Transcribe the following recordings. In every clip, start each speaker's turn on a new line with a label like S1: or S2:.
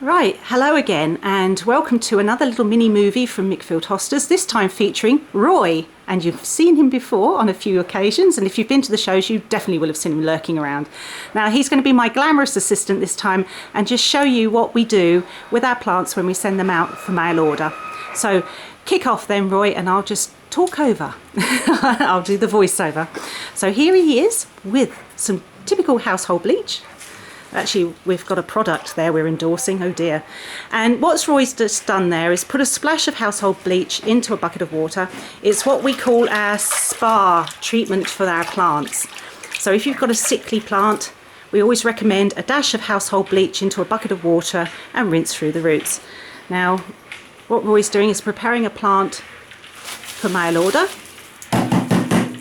S1: Right, hello again and welcome to another little mini movie from Mickfield Hostas, this time featuring Roy. And you've seen him before on a few occasions, and if you've been to the shows you definitely will have seen him lurking around. Now he's going to be my glamorous assistant this time and just show you what we do with our plants when we send them out for mail order. So kick off then, Roy, and I'll just talk over. I'll do the voiceover. So here he is with some typical household bleach. Actually, we've got a product there we're endorsing, oh dear. And what Roy's just done there is put a splash of household bleach into a bucket of water. It's what we call our spa treatment for our plants. So if you've got a sickly plant, we always recommend a dash of household bleach into a bucket of water and rinse through the roots. Now, what Roy's doing is preparing a plant for mail order,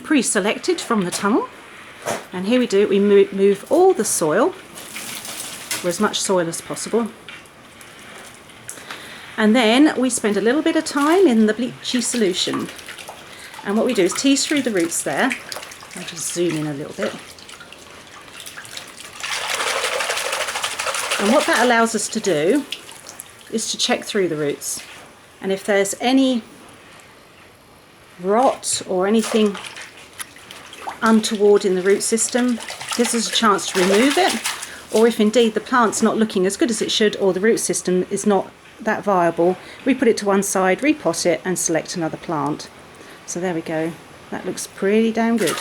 S1: pre-selected from the tunnel. And here we do, we move all the soil, or as much soil as possible, and then we spend a little bit of time in the bleachy solution. And what we do is tease through the roots there. I'll just zoom in a little bit. And what that allows us to do is to check through the roots, and if there's any rot or anything untoward in the root system, gives us a chance to remove it. Or if indeed the plant's not looking as good as it should, or the root system is not that viable, we put it to one side, repot it and select another plant. So there we go, that looks pretty damn good.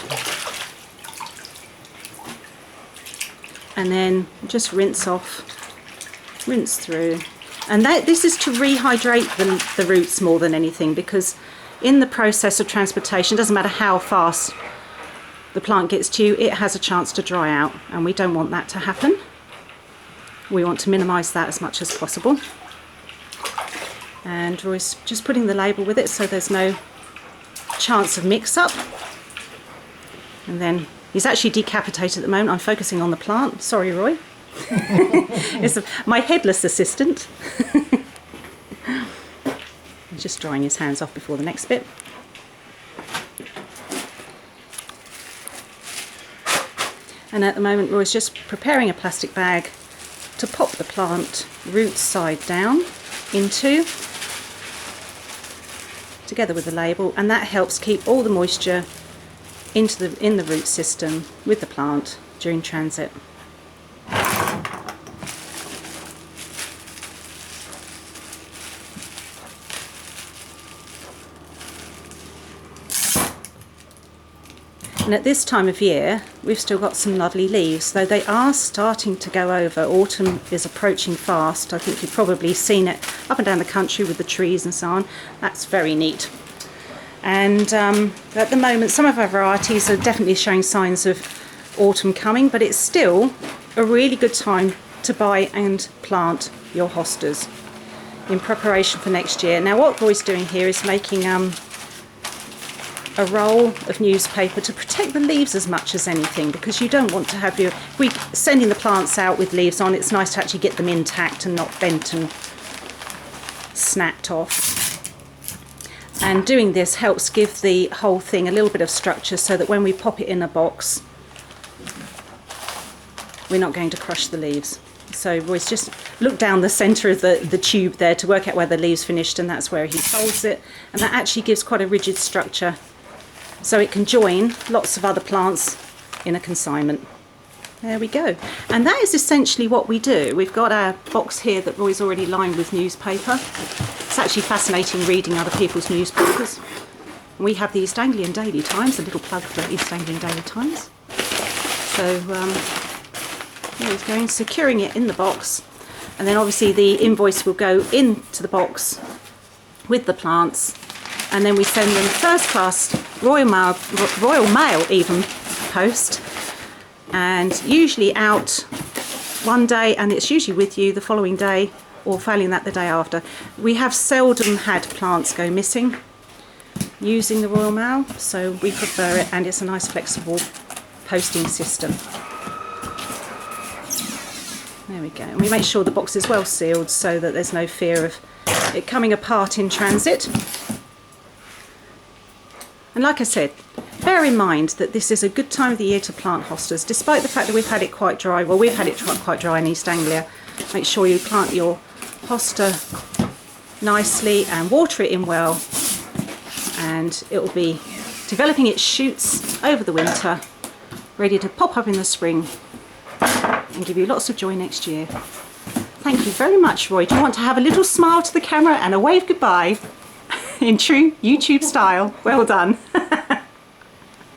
S1: And then just rinse off, rinse through. And this is to rehydrate the roots more than anything, because in the process of transportation, it doesn't matter how fast the plant gets to you, it has a chance to dry out, and we don't want that to happen. We want to minimise that as much as possible. And Roy's just putting the label with it so there's no chance of mix-up. And then he's actually decapitated at the moment. I'm focusing on the plant. Sorry, Roy. It's my headless assistant. He's just drying his hands off before the next bit. And at the moment Roy's just preparing a plastic bag to pop the plant roots side down into, together with the label, and that helps keep all the moisture in the root system with the plant during transit. And at this time of year, we've still got some lovely leaves, though they are starting to go over. Autumn is approaching fast. I think you've probably seen it up and down the country with the trees and so on. That's very neat. And at the moment, some of our varieties are definitely showing signs of autumn coming, but it's still a really good time to buy and plant your hostas in preparation for next year. Now, what Roy's doing here is making a roll of newspaper to protect the leaves as much as anything, because you don't want to have sending the plants out with leaves on. It's nice to actually get them intact and not bent and snapped off. And doing this helps give the whole thing a little bit of structure so that when we pop it in a box, we're not going to crush the leaves. So Roy's just looked down the centre of the tube there to work out where the leaves finished, and that's where he folds it, and that actually gives quite a rigid structure, so it can join lots of other plants in a consignment. There we go. And that is essentially what we do. We've got our box here that Roy's already lined with newspaper. It's actually fascinating reading other people's newspapers. We have the East Anglian Daily Times, a little plug for East Anglian Daily Times. So there he's going, securing it in the box. And then obviously the invoice will go into the box with the plants, and then we send them first class Royal Mail even post, and usually out one day, and it's usually with you the following day, or failing that the day after. We have seldom had plants go missing using the Royal Mail, so we prefer it, and it's a nice flexible posting system. There we go. And we make sure the box is well sealed so that there's no fear of it coming apart in transit. And like I said, bear in mind that this is a good time of the year to plant hostas, despite the fact that we've had it quite dry. Well, we've had it quite dry in East Anglia. Make sure you plant your hosta nicely and water it in well, and it will be developing its shoots over the winter, ready to pop up in the spring and give you lots of joy next year. Thank you very much, Roy. Do you want to have a little smile to the camera and a wave goodbye in true YouTube style? Well done.